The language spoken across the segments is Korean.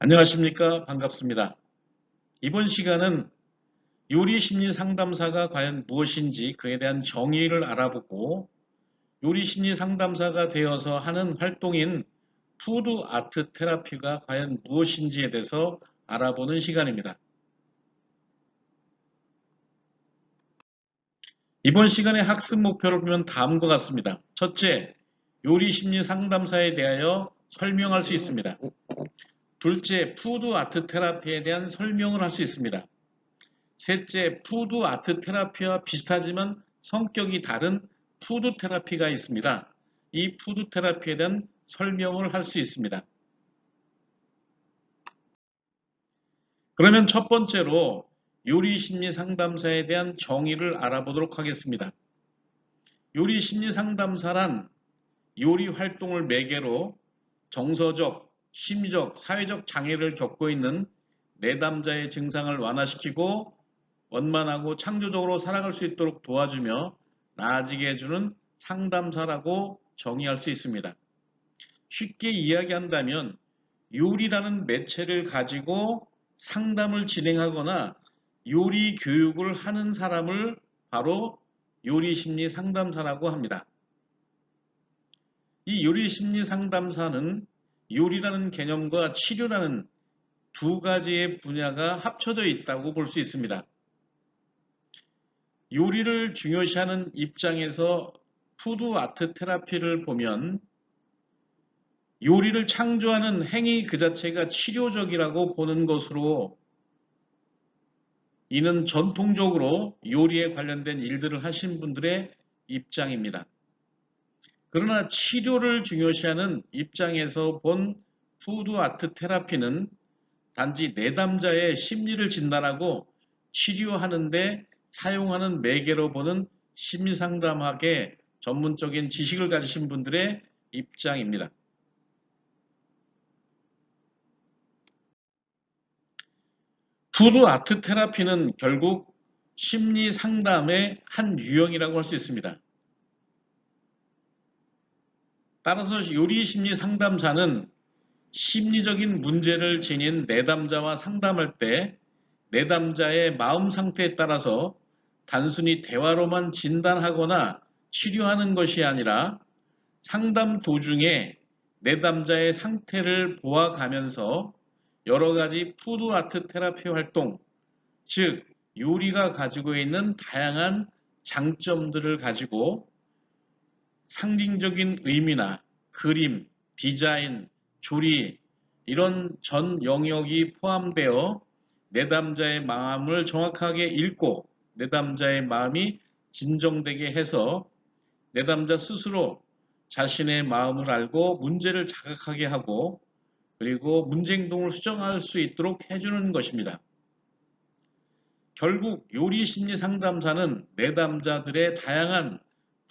안녕하십니까? 반갑습니다. 이번 시간은 요리심리 상담사가 과연 무엇인지 그에 대한 정의를 알아보고 요리심리 상담사가 되어서 하는 활동인 푸드 아트 테라피가 과연 무엇인지에 대해서 알아보는 시간입니다. 이번 시간의 학습 목표를 보면 다음과 같습니다. 첫째, 요리심리 상담사에 대하여 설명할 수 있습니다. 둘째, 푸드 아트 테라피에 대한 설명을 할 수 있습니다. 셋째, 푸드 아트 테라피와 비슷하지만 성격이 다른 푸드 테라피가 있습니다. 이 푸드 테라피에 대한 설명을 할 수 있습니다. 그러면 첫 번째로 요리 심리 상담사에 대한 정의를 알아보도록 하겠습니다. 요리 심리 상담사란 요리 활동을 매개로 정서적, 심리적, 사회적 장애를 겪고 있는 내담자의 증상을 완화시키고 원만하고 창조적으로 살아갈 수 있도록 도와주며 나아지게 해주는 상담사라고 정의할 수 있습니다. 쉽게 이야기한다면 요리라는 매체를 가지고 상담을 진행하거나 요리 교육을 하는 사람을 바로 요리심리 상담사라고 합니다. 이 요리심리 상담사는 요리라는 개념과 치료라는 두 가지의 분야가 합쳐져 있다고 볼 수 있습니다. 요리를 중요시하는 입장에서 푸드 아트 테라피를 보면 요리를 창조하는 행위 그 자체가 치료적이라고 보는 것으로 이는 전통적으로 요리에 관련된 일들을 하신 분들의 입장입니다. 그러나 치료를 중요시하는 입장에서 본 푸드 아트 테라피는 단지 내담자의 심리를 진단하고 치료하는데 사용하는 매개로 보는 심리상담학의 전문적인 지식을 가지신 분들의 입장입니다. 푸드 아트 테라피는 결국 심리 상담의 한 유형이라고 할 수 있습니다. 따라서 요리 심리 상담사는 심리적인 문제를 지닌 내담자와 상담할 때 내담자의 마음 상태에 따라서 단순히 대화로만 진단하거나 치료하는 것이 아니라 상담 도중에 내담자의 상태를 보아가면서 여러 가지 푸드 아트 테라피 활동, 즉 요리가 가지고 있는 다양한 장점들을 가지고 상징적인 의미나 그림, 디자인, 조리 이런 전 영역이 포함되어 내담자의 마음을 정확하게 읽고 내담자의 마음이 진정되게 해서 내담자 스스로 자신의 마음을 알고 문제를 자각하게 하고 그리고 문제 행동을 수정할 수 있도록 해주는 것입니다. 결국 요리 심리 상담사는 내담자들의 다양한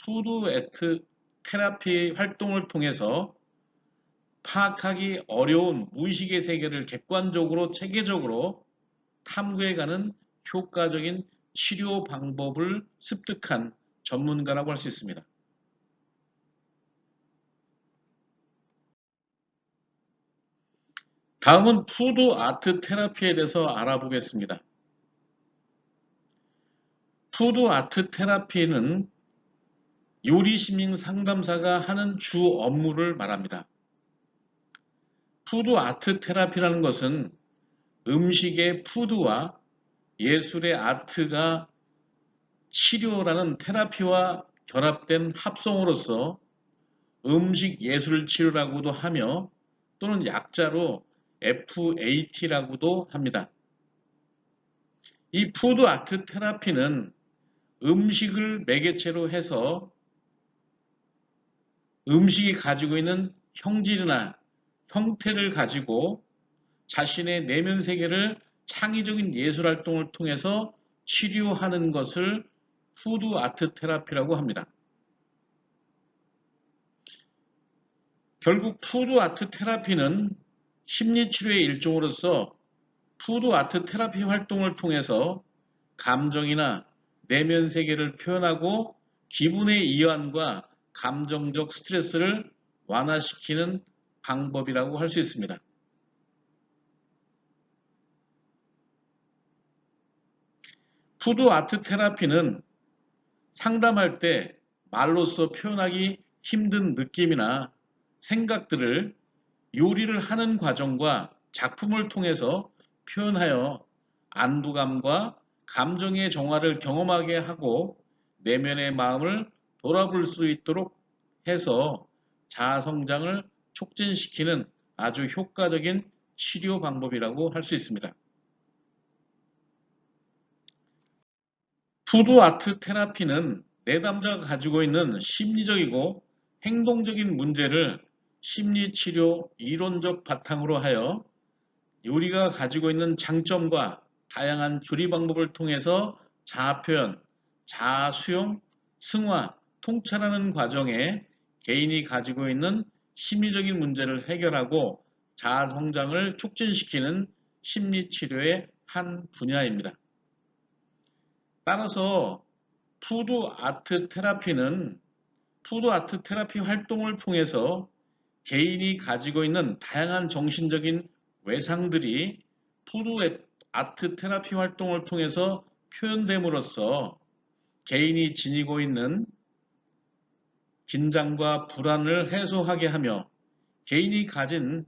푸드 애트 테라피 활동을 통해서 파악하기 어려운 무의식의 세계를 객관적으로 체계적으로 탐구해가는 효과적인 치료 방법을 습득한 전문가라고 할 수 있습니다. 다음은 푸드 아트 테라피에 대해서 알아보겠습니다. 푸드 아트 테라피는 요리 심리 상담사가 하는 주 업무를 말합니다. 푸드 아트 테라피라는 것은 음식의 푸드와 예술의 아트가 치료라는 테라피와 결합된 합성어로서 음식 예술 치료라고도 하며 또는 약자로 FAT라고도 합니다. 이 푸드 아트 테라피는 음식을 매개체로 해서 음식이 가지고 있는 형질이나 형태를 가지고 자신의 내면 세계를 창의적인 예술 활동을 통해서 치료하는 것을 푸드 아트 테라피라고 합니다. 결국 푸드 아트 테라피는 심리치료의 일종으로서 푸드 아트 테라피 활동을 통해서 감정이나 내면 세계를 표현하고 기분의 이완과 감정적 스트레스를 완화시키는 방법이라고 할 수 있습니다. 푸드 아트 테라피는 상담할 때 말로써 표현하기 힘든 느낌이나 생각들을 요리를 하는 과정과 작품을 통해서 표현하여 안도감과 감정의 정화를 경험하게 하고 내면의 마음을 돌아볼 수 있도록 해서 자아 성장을 촉진시키는 아주 효과적인 치료 방법이라고 할 수 있습니다. 푸드 아트 테라피는 내담자가 가지고 있는 심리적이고 행동적인 문제를 심리치료 이론적 바탕으로 하여 요리가 가지고 있는 장점과 다양한 조리 방법을 통해서 자아 표현, 자아 수용, 승화, 통찰하는 과정에 개인이 가지고 있는 심리적인 문제를 해결하고 자아 성장을 촉진시키는 심리치료의 한 분야입니다. 따라서 푸드 아트 테라피 활동을 통해서 개인이 가지고 있는 다양한 정신적인 외상들이 푸드 아트 테라피 활동을 통해서 표현됨으로써 개인이 지니고 있는 긴장과 불안을 해소하게 하며 개인이 가진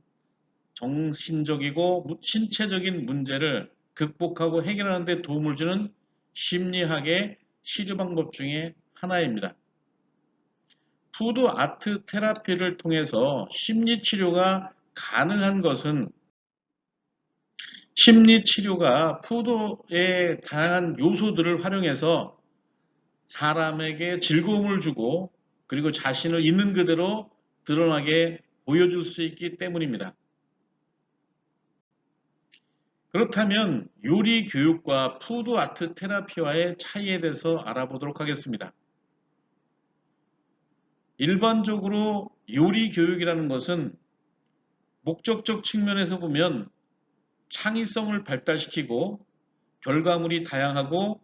정신적이고 신체적인 문제를 극복하고 해결하는 데 도움을 주는 심리학의 치료 방법 중에 하나입니다. 푸드 아트 테라피를 통해서 심리치료가 가능한 것은 심리치료가 푸드의 다양한 요소들을 활용해서 사람에게 즐거움을 주고 그리고 자신을 있는 그대로 드러나게 보여줄 수 있기 때문입니다. 그렇다면 요리 교육과 푸드 아트 테라피와의 차이에 대해서 알아보도록 하겠습니다. 일반적으로 요리 교육이라는 것은 목적적 측면에서 보면 창의성을 발달시키고 결과물이 다양하고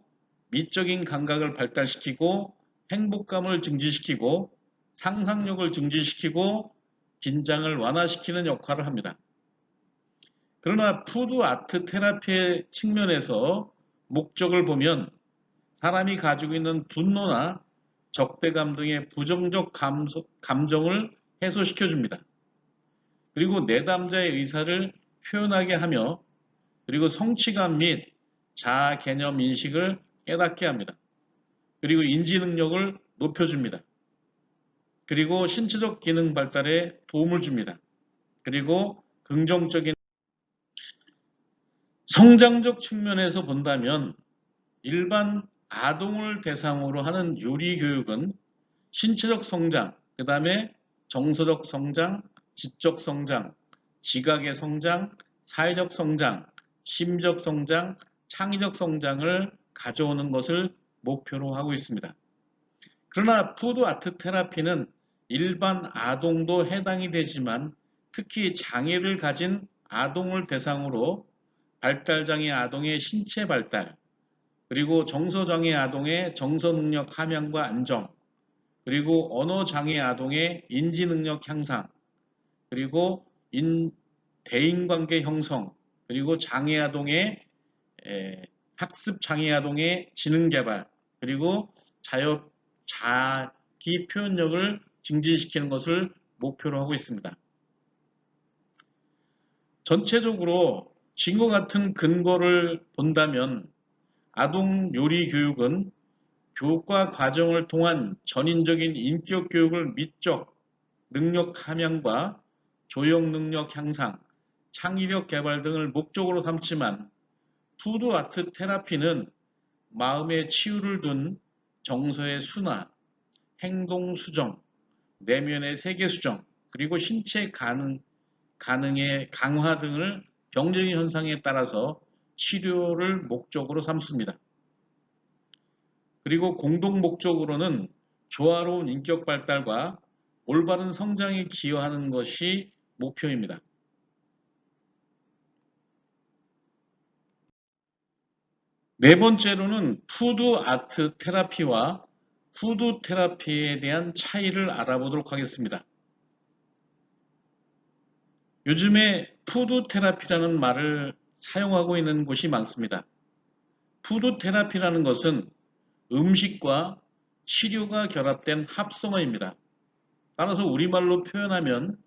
미적인 감각을 발달시키고 행복감을 증진시키고 상상력을 증진시키고 긴장을 완화시키는 역할을 합니다. 그러나 푸드 아트 테라피의 측면에서 목적을 보면 사람이 가지고 있는 분노나 적대감 등의 부정적 감정을 해소시켜줍니다. 그리고 내담자의 의사를 표현하게 하며 그리고 성취감 및 자아 개념 인식을 깨닫게 합니다. 그리고 인지 능력을 높여줍니다. 그리고 신체적 기능 발달에 도움을 줍니다. 그리고 긍정적인 성장적 측면에서 본다면 일반 아동을 대상으로 하는 요리 교육은 신체적 성장, 그 다음에 정서적 성장, 지적 성장, 지각의 성장, 사회적 성장, 심적 성장, 창의적 성장을 가져오는 것을 목표로 하고 있습니다. 그러나 푸드 아트 테라피는 일반 아동도 해당이 되지만 특히 장애를 가진 아동을 대상으로 발달장애 아동의 신체 발달, 그리고 정서장애 아동의 정서능력 함양과 안정, 그리고 언어장애 아동의 인지능력 향상, 그리고 대인관계 형성, 그리고 장애 아동의 학습 장애 아동의 지능 개발, 그리고 자기 표현력을 증진시키는 것을 목표로 하고 있습니다. 전체적으로 지금과 같은 근거를 본다면 아동 요리 교육은 교육과 과정을 통한 전인적인 인격 교육을 미적 능력 함양과 조형 능력 향상, 창의력 개발 등을 목적으로 삼지만 푸드 아트 테라피는 마음의 치유를 둔 정서의 순화, 행동 수정, 내면의 세계 수정, 그리고 신체 가능의 강화 등을 병적인 현상에 따라서 치료를 목적으로 삼습니다. 그리고 공동 목적으로는 조화로운 인격 발달과 올바른 성장에 기여하는 것이 목표입니다. 네 번째로는 푸드 아트 테라피와 푸드 테라피에 대한 차이를 알아보도록 하겠습니다. 요즘에 푸드 테라피라는 말을 사용하고 있는 곳이 많습니다. 푸드 테라피라는 것은 음식과 치료가 결합된 합성어입니다. 따라서 우리말로 표현하면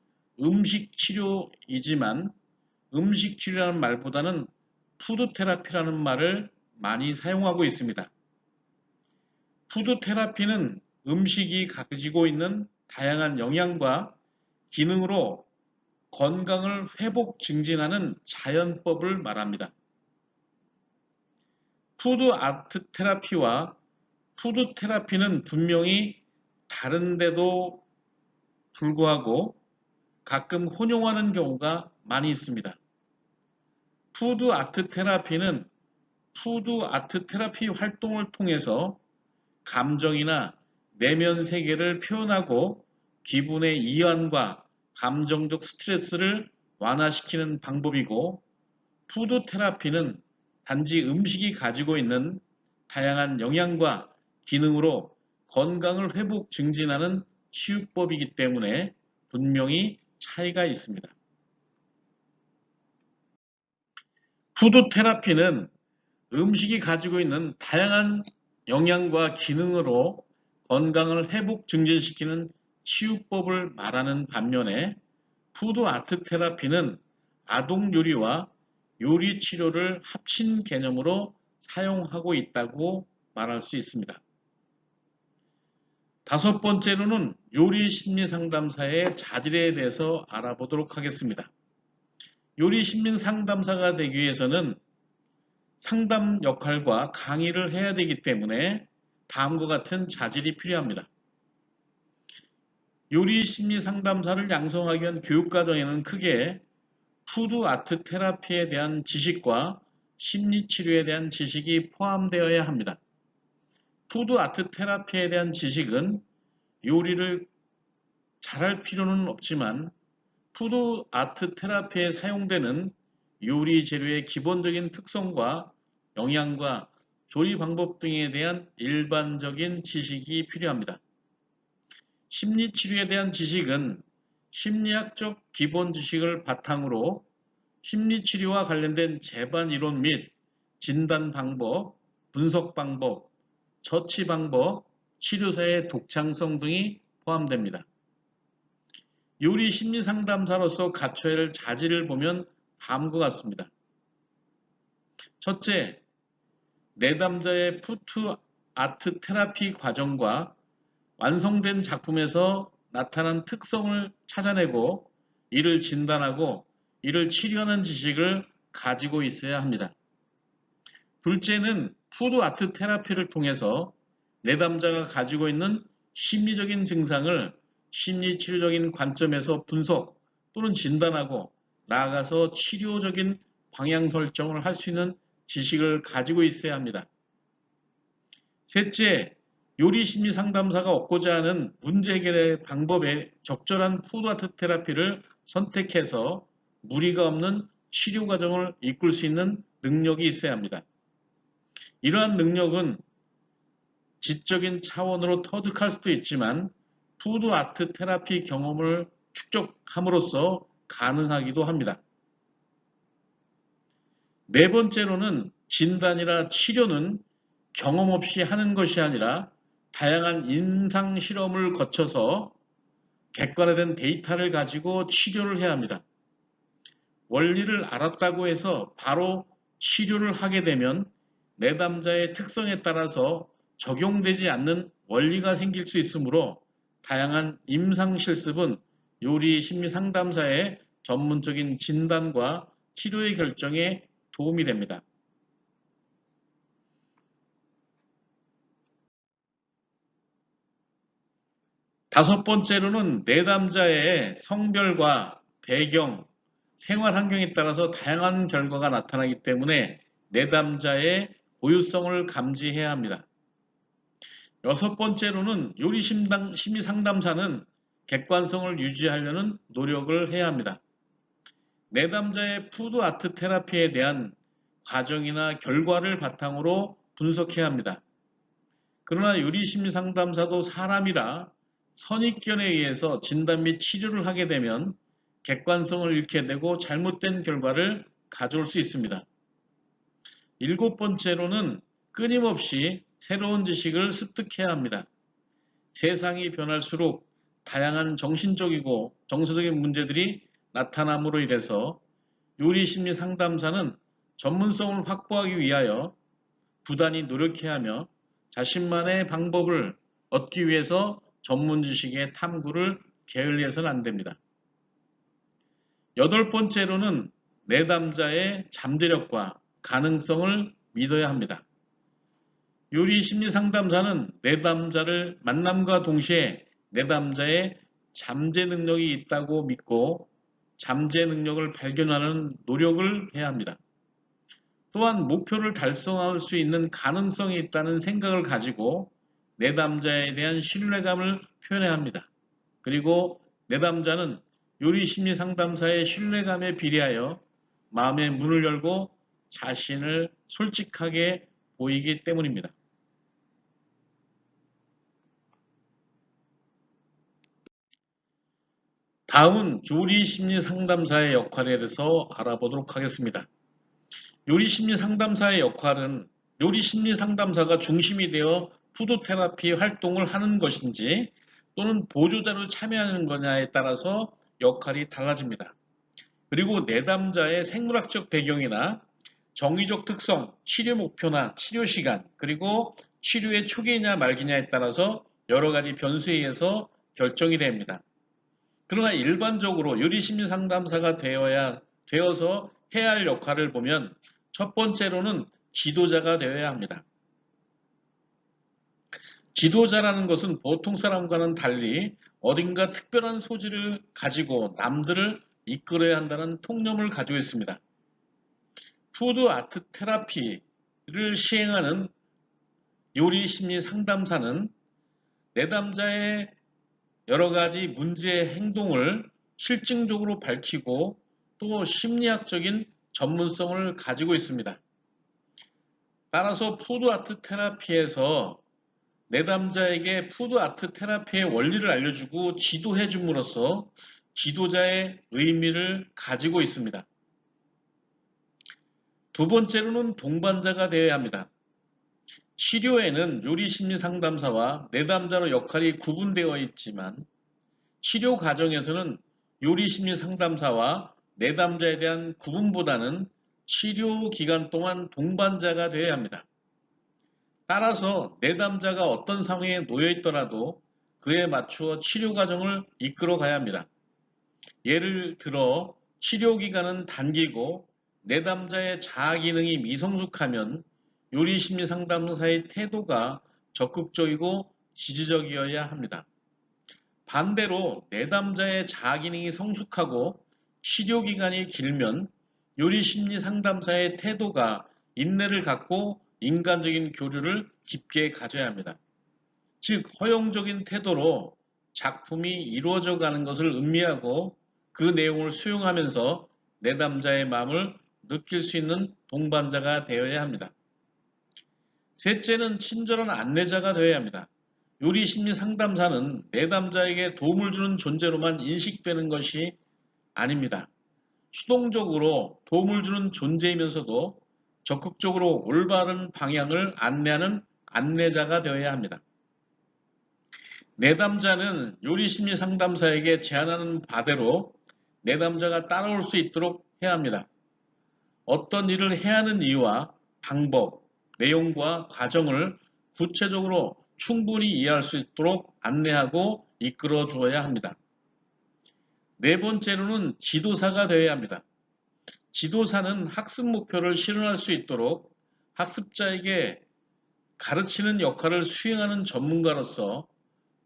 음식 치료이지만 음식 치료라는 말보다는 푸드 테라피라는 말을 많이 사용하고 있습니다. 푸드 테라피는 음식이 가지고 있는 다양한 영양과 기능으로 건강을 회복 증진하는 자연법을 말합니다. 푸드 아트 테라피와 푸드 테라피는 분명히 다른데도 불구하고 가끔 혼용하는 경우가 많이 있습니다. 푸드 아트 테라피는 푸드 아트 테라피 활동을 통해서 감정이나 내면 세계를 표현하고 기분의 이완과 감정적 스트레스를 완화시키는 방법이고, 푸드 테라피는 단지 음식이 가지고 있는 다양한 영양과 기능으로 건강을 회복 증진하는 치유법이기 때문에 분명히 차이가 있습니다. 푸드 테라피는 음식이 가지고 있는 다양한 영양과 기능으로 건강을 회복 증진시키는 치유법을 말하는 반면에, 푸드 아트 테라피는 아동 요리와 요리 치료를 합친 개념으로 사용하고 있다고 말할 수 있습니다. 다섯 번째로는 요리 심리 상담사의 자질에 대해서 알아보도록 하겠습니다. 요리 심리 상담사가 되기 위해서는 상담 역할과 강의를 해야 되기 때문에 다음과 같은 자질이 필요합니다. 요리 심리 상담사를 양성하기 위한 교육과정에는 크게 푸드 아트 테라피에 대한 지식과 심리 치료에 대한 지식이 포함되어야 합니다. 푸드 아트 테라피에 대한 지식은 요리를 잘할 필요는 없지만 푸드 아트 테라피에 사용되는 요리 재료의 기본적인 특성과 영양과 조리 방법 등에 대한 일반적인 지식이 필요합니다. 심리 치료에 대한 지식은 심리학적 기본 지식을 바탕으로 심리 치료와 관련된 재반 이론 및 진단 방법, 분석 방법, 처치 방법, 치료사의 독창성 등이 포함됩니다. 요리 심리 상담사로서 갖춰야 할 자질을 보면 다음과 같습니다. 첫째, 내담자의 푸드 아트 테라피 과정과 완성된 작품에서 나타난 특성을 찾아내고 이를 진단하고 이를 치료하는 지식을 가지고 있어야 합니다. 둘째는 푸드 아트 테라피를 통해서 내담자가 가지고 있는 심리적인 증상을 심리치료적인 관점에서 분석 또는 진단하고 나아가서 치료적인 방향 설정을 할 수 있는 지식을 가지고 있어야 합니다. 셋째, 요리 심리 상담사가 얻고자 하는 문제 해결의 방법에 적절한 푸드 아트 테라피를 선택해서 무리가 없는 치료 과정을 이끌 수 있는 능력이 있어야 합니다. 이러한 능력은 지적인 차원으로 터득할 수도 있지만 푸드 아트 테라피 경험을 축적함으로써 가능하기도 합니다. 네 번째로는 진단이나 치료는 경험 없이 하는 것이 아니라 다양한 임상 실험을 거쳐서 객관화된 데이터를 가지고 치료를 해야 합니다. 원리를 알았다고 해서 바로 치료를 하게 되면 내담자의 특성에 따라서 적용되지 않는 원리가 생길 수 있으므로 다양한 임상 실습은 요리 심리 상담사의 전문적인 진단과 치료의 결정에 도움이 됩니다. 다섯 번째로는 내담자의 성별과 배경, 생활 환경에 따라서 다양한 결과가 나타나기 때문에 내담자의 고유성을 감지해야 합니다. 여섯 번째로는 요리 심리 상담사는 객관성을 유지하려는 노력을 해야 합니다. 내담자의 푸드 아트 테라피에 대한 과정이나 결과를 바탕으로 분석해야 합니다. 그러나 요리 심리 상담사도 사람이라 선입견에 의해서 진단 및 치료를 하게 되면 객관성을 잃게 되고 잘못된 결과를 가져올 수 있습니다. 일곱 번째로는 끊임없이 새로운 지식을 습득해야 합니다. 세상이 변할수록 다양한 정신적이고 정서적인 문제들이 나타남으로 인해서 요리심리 상담사는 전문성을 확보하기 위하여 부단히 노력해야 하며 자신만의 방법을 얻기 위해서 전문 지식의 탐구를 게을리해서는 안 됩니다. 여덟 번째로는 내담자의 잠재력과 가능성을 믿어야 합니다. 요리심리상담사는 내담자를 만남과 동시에 내담자의 잠재 능력이 있다고 믿고 잠재 능력을 발견하는 노력을 해야 합니다. 또한 목표를 달성할 수 있는 가능성이 있다는 생각을 가지고 내담자에 대한 신뢰감을 표현해야 합니다. 그리고 내담자는 요리심리 상담사의 신뢰감에 비례하여 마음의 문을 열고 자신을 솔직하게 보이기 때문입니다. 다음은 요리심리 상담사의 역할에 대해서 알아보도록 하겠습니다. 요리심리 상담사의 역할은 요리심리 상담사가 중심이 되어 푸드테라피 활동을 하는 것인지 또는 보조자로 참여하는 거냐에 따라서 역할이 달라집니다. 그리고 내담자의 생물학적 배경이나 정의적 특성, 치료 목표나 치료 시간, 그리고 치료의 초기냐 말기냐에 따라서 여러 가지 변수에 의해서 결정이 됩니다. 그러나 일반적으로 요리심리 상담사가 되어서 해야 할 역할을 보면 첫 번째로는 지도자가 되어야 합니다. 지도자라는 것은 보통 사람과는 달리 어딘가 특별한 소질을 가지고 남들을 이끌어야 한다는 통념을 가지고 있습니다. 푸드 아트 테라피를 시행하는 요리 심리 상담사는 내담자의 여러 가지 문제의 행동을 실증적으로 밝히고 또 심리학적인 전문성을 가지고 있습니다. 따라서 푸드 아트 테라피에서 내담자에게 푸드 아트 테라피의 원리를 알려주고 지도해 줌으로써 지도자의 의미를 가지고 있습니다. 두 번째로는 동반자가 되어야 합니다. 치료에는 요리심리 상담사와 내담자로 역할이 구분되어 있지만 치료 과정에서는 요리심리 상담사와 내담자에 대한 구분보다는 치료 기간 동안 동반자가 되어야 합니다. 따라서 내담자가 어떤 상황에 놓여 있더라도 그에 맞추어 치료 과정을 이끌어 가야 합니다. 예를 들어 치료 기간은 단기고 내담자의 자아 기능이 미성숙하면 요리심리 상담사의 태도가 적극적이고 지지적이어야 합니다. 반대로 내담자의 자아 기능이 성숙하고 치료 기간이 길면 요리심리 상담사의 태도가 인내를 갖고 인간적인 교류를 깊게 가져야 합니다. 즉 허용적인 태도로 작품이 이루어져 가는 것을 음미하고 그 내용을 수용하면서 내담자의 마음을 느낄 수 있는 동반자가 되어야 합니다. 셋째는 친절한 안내자가 되어야 합니다. 요리심리 상담사는 내담자에게 도움을 주는 존재로만 인식되는 것이 아닙니다. 수동적으로 도움을 주는 존재이면서도 적극적으로 올바른 방향을 안내하는 안내자가 되어야 합니다. 내담자는 요리심리 상담사에게 제안하는 바대로 내담자가 따라올 수 있도록 해야 합니다. 어떤 일을 해야 하는 이유와 방법, 내용과 과정을 구체적으로 충분히 이해할 수 있도록 안내하고 이끌어 주어야 합니다. 네 번째로는 지도사가 되어야 합니다. 지도사는 학습 목표를 실현할 수 있도록 학습자에게 가르치는 역할을 수행하는 전문가로서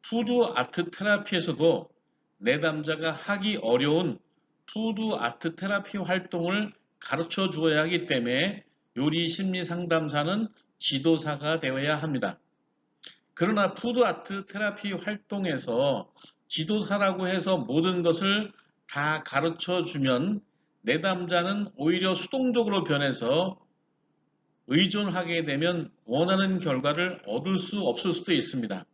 푸드 아트 테라피에서도 내담자가 하기 어려운 푸드 아트 테라피 활동을 가르쳐 주어야 하기 때문에 요리 심리 상담사는 지도사가 되어야 합니다. 그러나 푸드 아트 테라피 활동에서 지도사라고 해서 모든 것을 다 가르쳐 주면 내담자는 오히려 수동적으로 변해서 의존하게 되면 원하는 결과를 얻을 수 없을 수도 있습니다.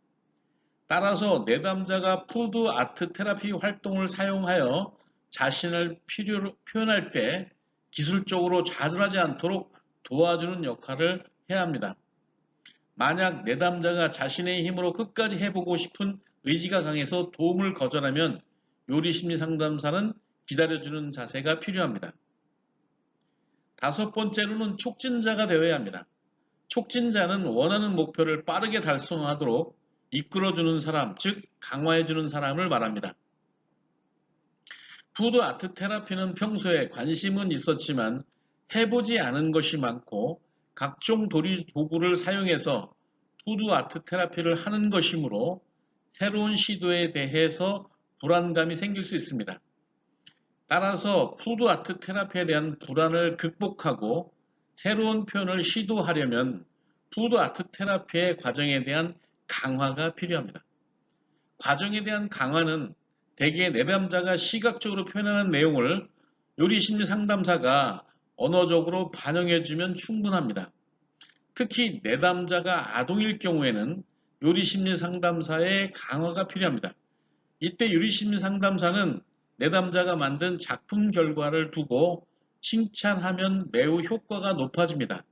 따라서 내담자가 푸드 아트 테라피 활동을 사용하여 자신을 표현할 때 기술적으로 좌절하지 않도록 도와주는 역할을 해야 합니다. 만약 내담자가 자신의 힘으로 끝까지 해보고 싶은 의지가 강해서 도움을 거절하면 요리심리 상담사는 기다려주는 자세가 필요합니다. 다섯 번째로는 촉진자가 되어야 합니다. 촉진자는 원하는 목표를 빠르게 달성하도록 이끌어주는 사람, 즉 강화해주는 사람을 말합니다. 푸드 아트 테라피는 평소에 관심은 있었지만 해보지 않은 것이 많고 각종 도구를 사용해서 푸드 아트 테라피를 하는 것이므로 새로운 시도에 대해서 불안감이 생길 수 있습니다. 따라서 푸드 아트 테라피에 대한 불안을 극복하고 새로운 표현을 시도하려면 푸드 아트 테라피의 과정에 대한 강화가 필요합니다. 과정에 대한 강화는 대개 내담자가 시각적으로 표현하는 내용을 요리심리 상담사가 언어적으로 반영해주면 충분합니다. 특히 내담자가 아동일 경우에는 요리심리 상담사의 강화가 필요합니다. 이때 요리심리 상담사는 내담자가 만든 작품 결과를 두고 칭찬하면 매우 효과가 높아집니다.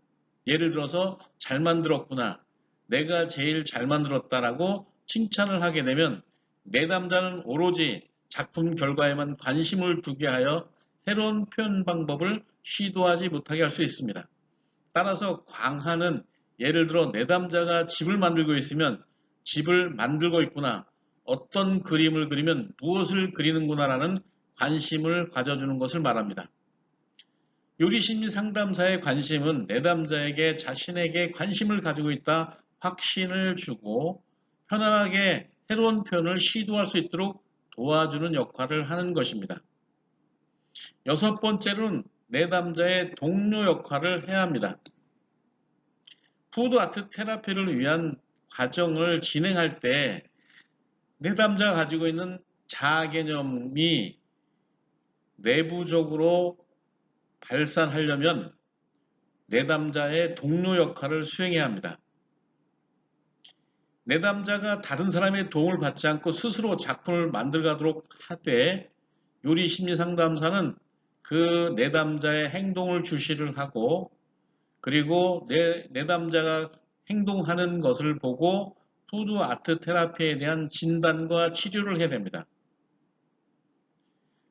예를 들어서 잘 만들었구나, 내가 제일 잘 만들었다라고 칭찬을 하게 되면 내담자는 오로지 작품 결과에만 관심을 두게 하여 새로운 표현 방법을 시도하지 못하게 할 수 있습니다. 따라서 광하는 예를 들어 내담자가 집을 만들고 있으면 집을 만들고 있구나, 어떤 그림을 그리면 무엇을 그리는구나라는 관심을 가져주는 것을 말합니다. 요리심리 상담사의 관심은 내담자에게 자신에게 관심을 가지고 있다 확신을 주고 편안하게 새로운 표현을 시도할 수 있도록 도와주는 역할을 하는 것입니다. 여섯 번째로는 내담자의 동료 역할을 해야 합니다. 푸드 아트 테라피를 위한 과정을 진행할 때 내담자가 가지고 있는 자아 개념이 내부적으로 발산하려면 내담자의 동료 역할을 수행해야 합니다. 내담자가 다른 사람의 도움을 받지 않고 스스로 작품을 만들어가도록 하되 요리심리상담사는 그 내담자의 행동을 주시를 하고 그리고 내담자가 행동하는 것을 보고 푸드 아트 테라피에 대한 진단과 치료를 해야 됩니다.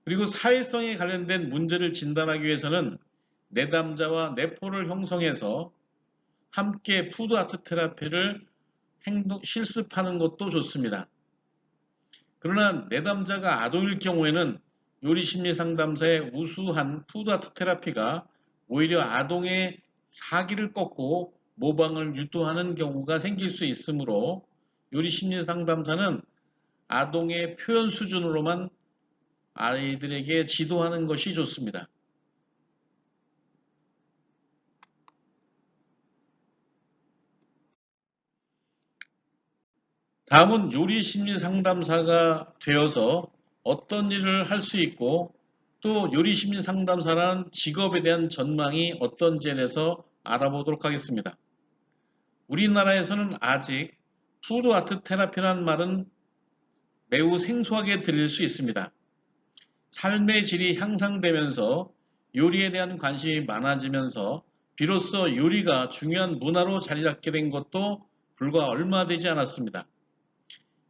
그리고 사회성에 관련된 문제를 진단하기 위해서는 내담자와 내포를 형성해서 함께 푸드 아트 테라피를 실습하는 것도 좋습니다. 그러나 내담자가 아동일 경우에는 요리심리 상담사의 우수한 푸드 아트 테라피가 오히려 아동의 사기를 꺾고 모방을 유도하는 경우가 생길 수 있으므로 요리심리 상담사는 아동의 표현 수준으로만 아이들에게 지도하는 것이 좋습니다. 다음은 요리심리 상담사가 되어서 어떤 일을 할 수 있고 또 요리심리 상담사라는 직업에 대한 전망이 어떤지에 대해서 알아보도록 하겠습니다. 우리나라에서는 아직 푸드 아트 테라피라는 말은 매우 생소하게 들릴 수 있습니다. 삶의 질이 향상되면서 요리에 대한 관심이 많아지면서 비로소 요리가 중요한 문화로 자리 잡게 된 것도 불과 얼마 되지 않았습니다.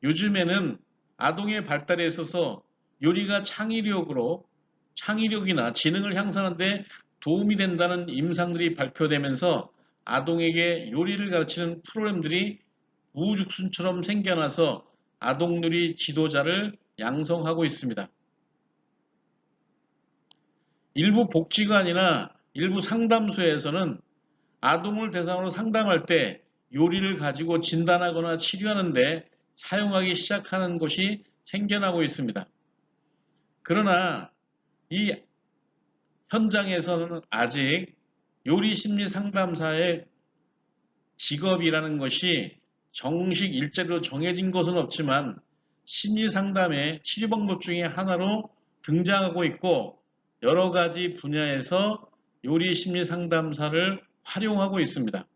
요즘에는 아동의 발달에 있어서 요리가 창의력이나 지능을 향상하는 데 도움이 된다는 임상들이 발표되면서 아동에게 요리를 가르치는 프로그램들이 우후죽순처럼 생겨나서 아동요리 지도자를 양성하고 있습니다. 일부 복지관이나 일부 상담소에서는 아동을 대상으로 상담할 때 요리를 가지고 진단하거나 치료하는데 사용하기 시작하는 곳이 생겨나고 있습니다. 그러나 이 현장에서는 아직 요리심리 상담사의 직업이라는 것이 정식 일자리로 정해진 것은 없지만 심리상담의 치료 방법 중에 하나로 등장하고 있고 여러 가지 분야에서 요리심리 상담사를 활용하고 있습니다.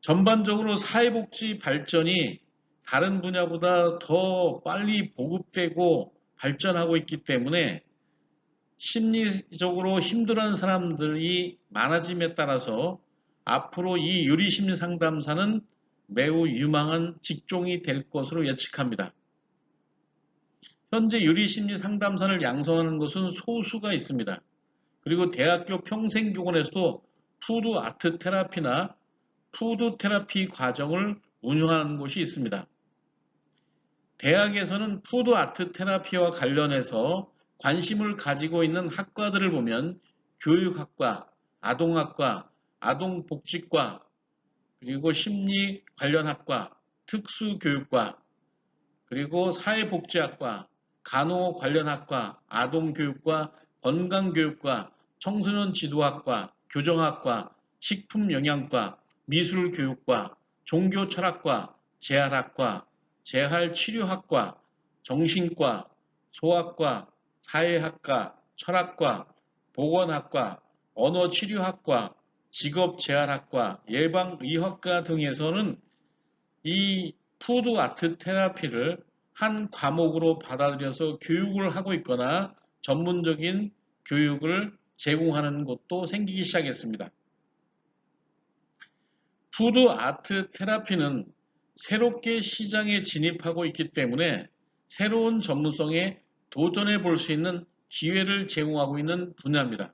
전반적으로 사회복지 발전이 다른 분야보다 더 빨리 보급되고 발전하고 있기 때문에 심리적으로 힘들어하는 사람들이 많아짐에 따라서 앞으로 이 유리심리 상담사는 매우 유망한 직종이 될 것으로 예측합니다. 현재 유리심리 상담사를 양성하는 것은 소수가 있습니다. 그리고 대학교 평생교원에서도 푸드 아트 테라피나 푸드 테라피 과정을 운영하는 곳이 있습니다. 대학에서는 푸드 아트 테라피와 관련해서 관심을 가지고 있는 학과들을 보면 교육학과, 아동학과, 아동복지과, 그리고 심리 관련 학과, 특수교육과, 그리고 사회복지학과, 간호 관련 학과, 아동교육과, 건강교육과, 청소년지도학과, 교정학과, 식품영양과, 미술교육과, 종교철학과, 재활학과, 재활치료학과, 정신과, 소아과, 사회학과, 철학과, 보건학과, 언어치료학과, 직업재활학과, 예방의학과 등에서는 이 푸드 아트 테라피를 한 과목으로 받아들여서 교육을 하고 있거나 전문적인 교육을 제공하는 곳도 생기기 시작했습니다. 푸드 아트 테라피는 새롭게 시장에 진입하고 있기 때문에 새로운 전문성에 도전해 볼 수 있는 기회를 제공하고 있는 분야입니다.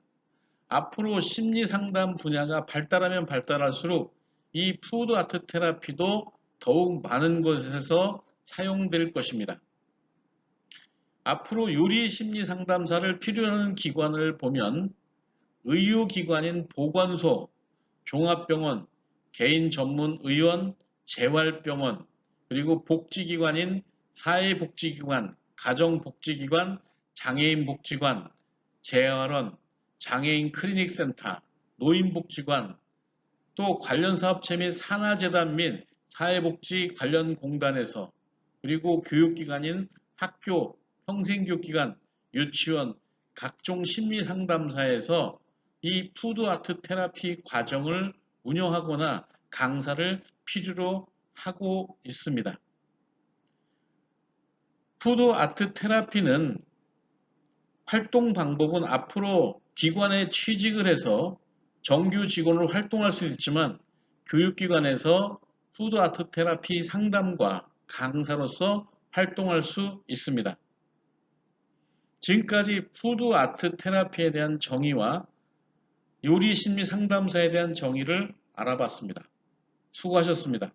앞으로 심리 상담 분야가 발달하면 발달할수록 이 푸드 아트 테라피도 더욱 많은 곳에서 사용될 것입니다. 앞으로 유리 심리 상담사를 필요로 하는 기관을 보면 의료기관인 보건소, 종합병원, 개인 전문 의원, 재활병원, 그리고 복지기관인 사회복지기관, 가정복지기관, 장애인복지관, 재활원, 장애인 클리닉센터, 노인복지관, 또 관련 사업체 및 산하재단 및 사회복지 관련 공단에서 그리고 교육기관인 학교, 평생교육기관, 유치원, 각종 심리상담사에서 이 푸드아트 테라피 과정을 운영하거나 강사를 필요로 하고 있습니다. 푸드아트 테라피는 활동 방법은 앞으로 기관에 취직을 해서 정규 직원으로 활동할 수 있지만 교육기관에서 푸드아트 테라피 상담과 강사로서 활동할 수 있습니다. 지금까지 푸드아트 테라피에 대한 정의와 요리 심리 상담사에 대한 정의를 알아봤습니다. 수고하셨습니다.